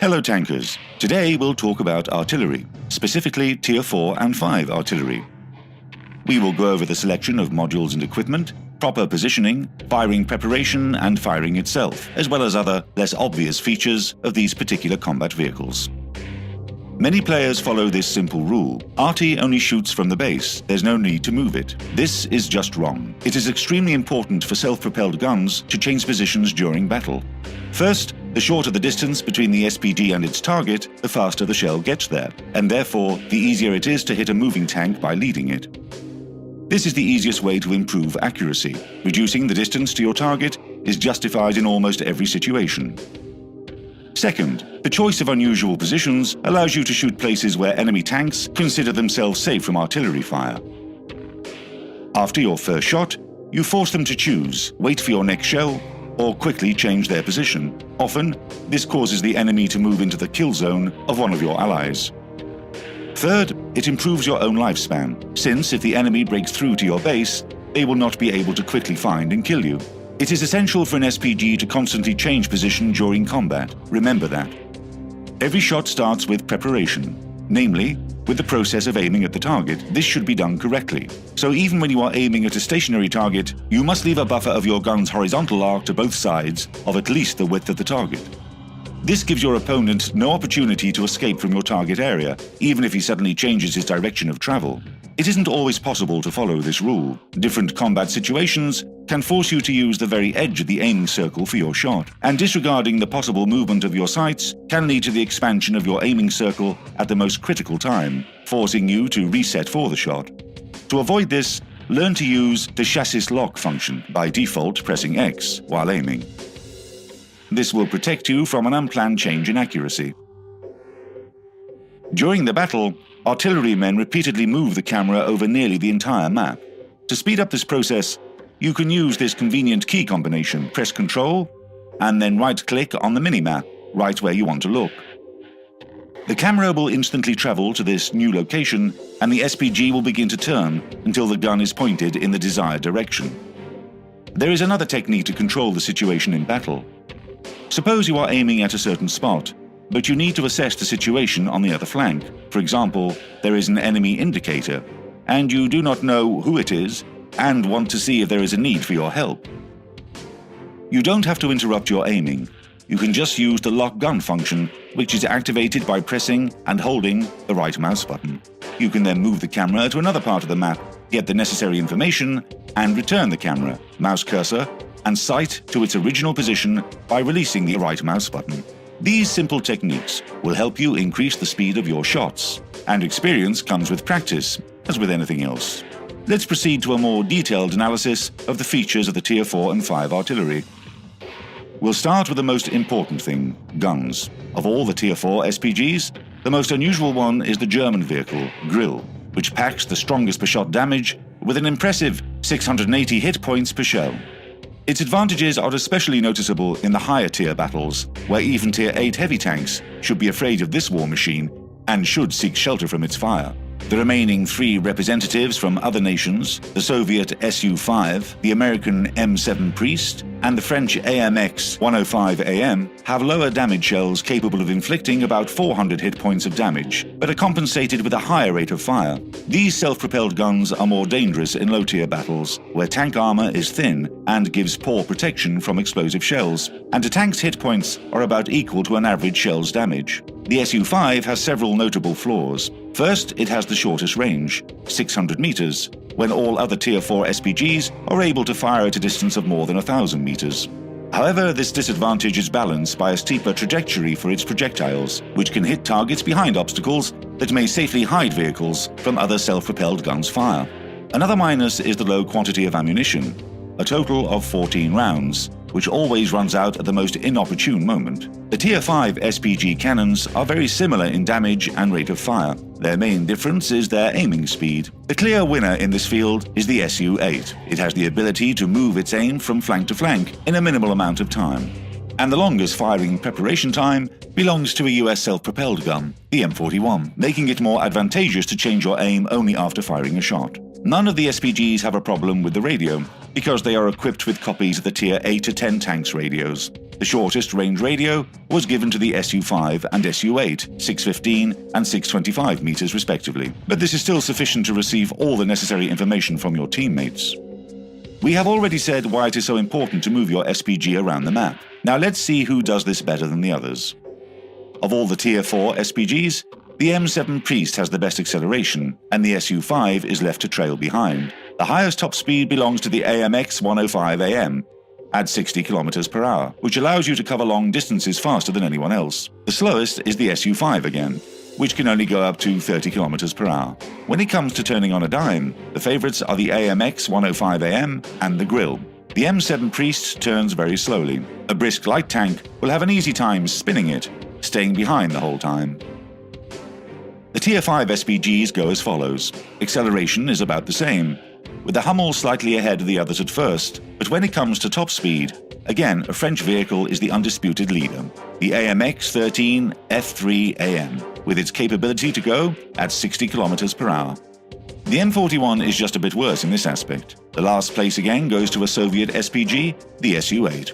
Hello tankers, today we'll talk about artillery, specifically Tier 4 and 5 artillery. We will go over the selection of modules and equipment, proper positioning, firing preparation and firing itself, as well as other less obvious features of these particular combat vehicles. Many players follow this simple rule: arty only shoots from the base, there's no need to move it. This is just wrong. It is extremely important for self-propelled guns to change positions during battle. First, the shorter the distance between the SPG and its target, the faster the shell gets there, and therefore the easier it is to hit a moving tank by leading it. This is the easiest way to improve accuracy. Reducing the distance to your target is justified in almost every situation. Second, the choice of unusual positions allows you to shoot places where enemy tanks consider themselves safe from artillery fire. After your first shot, you force them to choose, wait for your next shell, or quickly change their position. Often, this causes the enemy to move into the kill zone of one of your allies. Third, it improves your own lifespan, since if the enemy breaks through to your base, they will not be able to quickly find and kill you. It is essential for an SPG to constantly change position during combat. Remember that. Every shot starts with preparation, namely, with the process of aiming at the target. This should be done correctly. So even when you are aiming at a stationary target, you must leave a buffer of your gun's horizontal arc to both sides of at least the width of the target. This gives your opponent no opportunity to escape from your target area, even if he suddenly changes his direction of travel. It isn't always possible to follow this rule. Different combat situations can force you to use the very edge of the aiming circle for your shot, and disregarding the possible movement of your sights can lead to the expansion of your aiming circle at the most critical time, forcing you to reset for the shot. To avoid this, learn to use the chassis lock function, by default pressing X while aiming. This will protect you from an unplanned change in accuracy. During the battle, artillerymen repeatedly move the camera over nearly the entire map. To speed up this process, you can use this convenient key combination: press Ctrl and then right-click on the minimap, right where you want to look. The camera will instantly travel to this new location, and the SPG will begin to turn until the gun is pointed in the desired direction. There is another technique to control the situation in battle. Suppose you are aiming at a certain spot, but you need to assess the situation on the other flank. For example, there is an enemy indicator, and you do not know who it is and want to see if there is a need for your help. You don't have to interrupt your aiming. You can just use the lock gun function, which is activated by pressing and holding the right mouse button. You can then move the camera to another part of the map, get the necessary information, and return the camera, mouse cursor, and sight to its original position by releasing the right mouse button. These simple techniques will help you increase the speed of your shots, and experience comes with practice, as with anything else. Let's proceed to a more detailed analysis of the features of the Tier 4 and 5 artillery. We'll start with the most important thing: guns. Of all the Tier 4 SPGs, the most unusual one is the German vehicle, Grill, which packs the strongest per shot damage with an impressive 680 hit points per shell. Its advantages are especially noticeable in the higher tier battles, where even Tier 8 heavy tanks should be afraid of this war machine and should seek shelter from its fire. The remaining three representatives from other nations, the Soviet Su-5, the American M7 Priest, and the French AMX 105AM, have lower damage shells capable of inflicting about 400 hit points of damage, but are compensated with a higher rate of fire. These self-propelled guns are more dangerous in low-tier battles, where tank armor is thin and gives poor protection from explosive shells, and a tank's hit points are about equal to an average shell's damage. The Su-5 has several notable flaws. First, it has the shortest range, 600 meters, when all other Tier 4 SPGs are able to fire at a distance of more than 1,000 meters. However, this disadvantage is balanced by a steeper trajectory for its projectiles, which can hit targets behind obstacles that may safely hide vehicles from other self-propelled guns' fire. Another minus is the low quantity of ammunition, a total of 14 rounds, which always runs out at the most inopportune moment. The Tier 5 SPG cannons are very similar in damage and rate of fire. Their main difference is their aiming speed. The clear winner in this field is the Su-8. It has the ability to move its aim from flank to flank in a minimal amount of time. And the longest firing preparation time belongs to a US self-propelled gun, the M41, making it more advantageous to change your aim only after firing a shot. None of the SPGs have a problem with the radio, because they are equipped with copies of the Tier 8 to 10 tanks radios. The shortest range radio was given to the Su-5 and Su-8, 615 and 625 meters respectively, but this is still sufficient to receive all the necessary information from your teammates. We have already said why it is so important to move your SPG around the map. Now let's see who does this better than the others. Of all the Tier 4 SPGs, the M7 Priest has the best acceleration, and the Su-5 is left to trail behind. The highest top speed belongs to the AMX 105AM, at 60 km per hour, which allows you to cover long distances faster than anyone else. The slowest is the Su-5 again, which can only go up to 30 km per hour. When it comes to turning on a dime, the favorites are the AMX 105AM and the Grill. The M7 Priest turns very slowly. A brisk light tank will have an easy time spinning it, staying behind the whole time. The Tier 5 SPGs go as follows. Acceleration is about the same, with the Hummel slightly ahead of the others at first, but when it comes to top speed, again a French vehicle is the undisputed leader, the AMX 13 F3AM, with its capability to go at 60 km per hour. The M41 is just a bit worse in this aspect. The last place again goes to a Soviet SPG, the Su-8.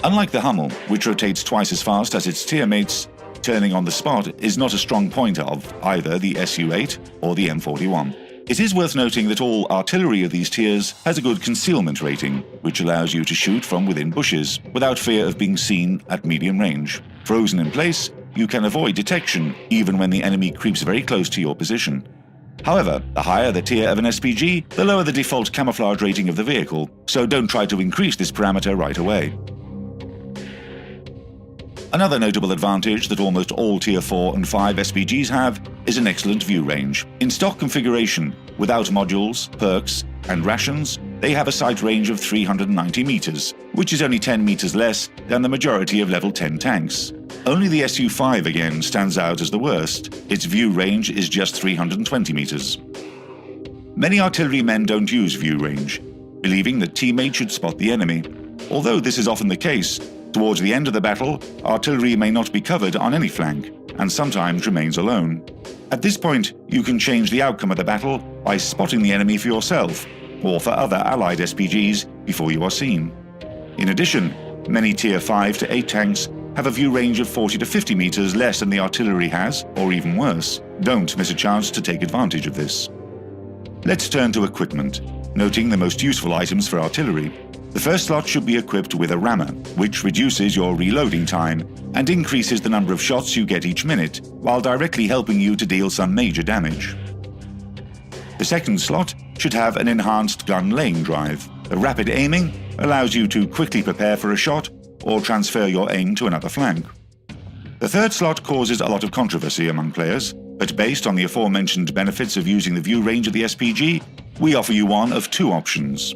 Unlike the Hummel, which rotates twice as fast as its tier mates, turning on the spot is not a strong point of either the Su-8 or the M41. It is worth noting that all artillery of these tiers has a good concealment rating, which allows you to shoot from within bushes without fear of being seen at medium range. Frozen in place, you can avoid detection even when the enemy creeps very close to your position. However, the higher the tier of an SPG, the lower the default camouflage rating of the vehicle, so don't try to increase this parameter right away. Another notable advantage that almost all Tier 4 and 5 SPGs have is an excellent view range. In stock configuration, without modules, perks, and rations, they have a sight range of 390 meters, which is only 10 meters less than the majority of level 10 tanks. Only the Su-5 again stands out as the worst. Its view range is just 320 meters. Many artillerymen don't use view range, believing that teammates should spot the enemy. Although this is often the case, towards the end of the battle, artillery may not be covered on any flank, and sometimes remains alone. At this point, you can change the outcome of the battle by spotting the enemy for yourself, or for other allied SPGs before you are seen. In addition, many Tier 5 to 8 tanks have a view range of 40 to 50 meters less than the artillery has, or even worse. Don't miss a chance to take advantage of this. Let's turn to equipment, noting the most useful items for artillery. The first slot should be equipped with a rammer, which reduces your reloading time and increases the number of shots you get each minute, while directly helping you to deal some major damage. The second slot should have an enhanced gun laying drive. The rapid aiming allows you to quickly prepare for a shot or transfer your aim to another flank. The third slot causes a lot of controversy among players, but based on the aforementioned benefits of using the view range of the SPG, we offer you one of two options.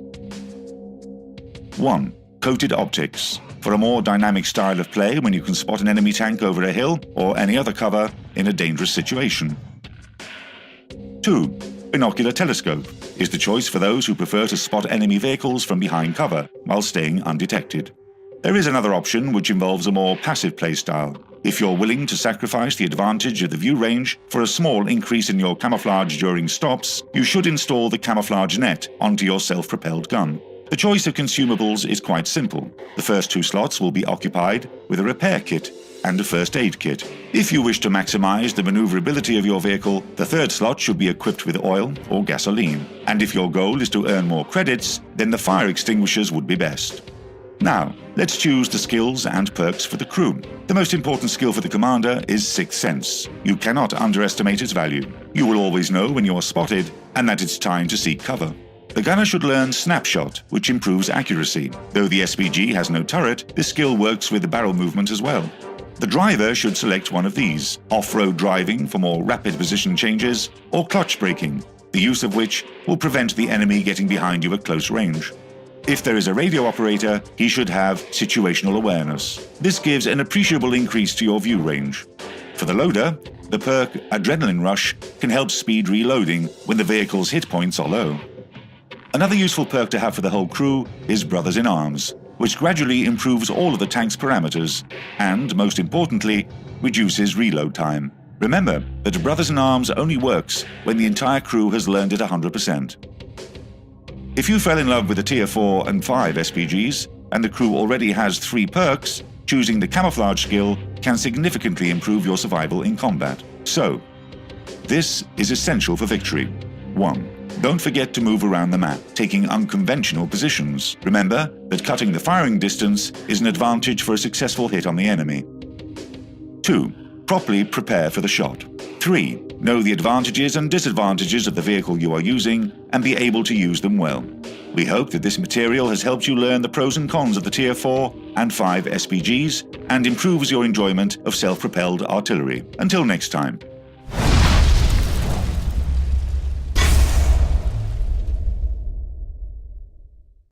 1. Coated optics, for a more dynamic style of play when you can spot an enemy tank over a hill or any other cover in a dangerous situation. 2. Binocular telescope is the choice for those who prefer to spot enemy vehicles from behind cover while staying undetected. There is another option which involves a more passive play style. If you're willing to sacrifice the advantage of the view range for a small increase in your camouflage during stops, you should install the camouflage net onto your self-propelled gun. The choice of consumables is quite simple. The first two slots will be occupied with a repair kit and a first aid kit. If you wish to maximize the maneuverability of your vehicle, the third slot should be equipped with oil or gasoline. And if your goal is to earn more credits, then the fire extinguishers would be best. Now, let's choose the skills and perks for the crew. The most important skill for the commander is Sixth Sense. You cannot underestimate its value. You will always know when you are spotted and that it's time to seek cover. The gunner should learn Snapshot, which improves accuracy. Though the SPG has no turret, this skill works with the barrel movement as well. The driver should select one of these: off-road driving for more rapid position changes, or clutch braking, the use of which will prevent the enemy getting behind you at close range. If there is a radio operator, he should have situational awareness. This gives an appreciable increase to your view range. For the loader, the perk Adrenaline Rush can help speed reloading when the vehicle's hit points are low. Another useful perk to have for the whole crew is Brothers in Arms. which gradually improves all of the tank's parameters and, most importantly, reduces reload time. Remember that Brothers in Arms only works when the entire crew has learned it 100%. If you fell in love with the Tier 4 and 5 SPGs, and the crew already has 3 perks, choosing the camouflage skill can significantly improve your survival in combat. So, this is essential for victory. 1. Don't forget to move around the map, taking unconventional positions. Remember that cutting the firing distance is an advantage for a successful hit on the enemy. 2. Properly prepare for the shot. 3. Know the advantages and disadvantages of the vehicle you are using and be able to use them well. We hope that this material has helped you learn the pros and cons of the Tier 4 and 5 SPGs and improves your enjoyment of self-propelled artillery. Until next time.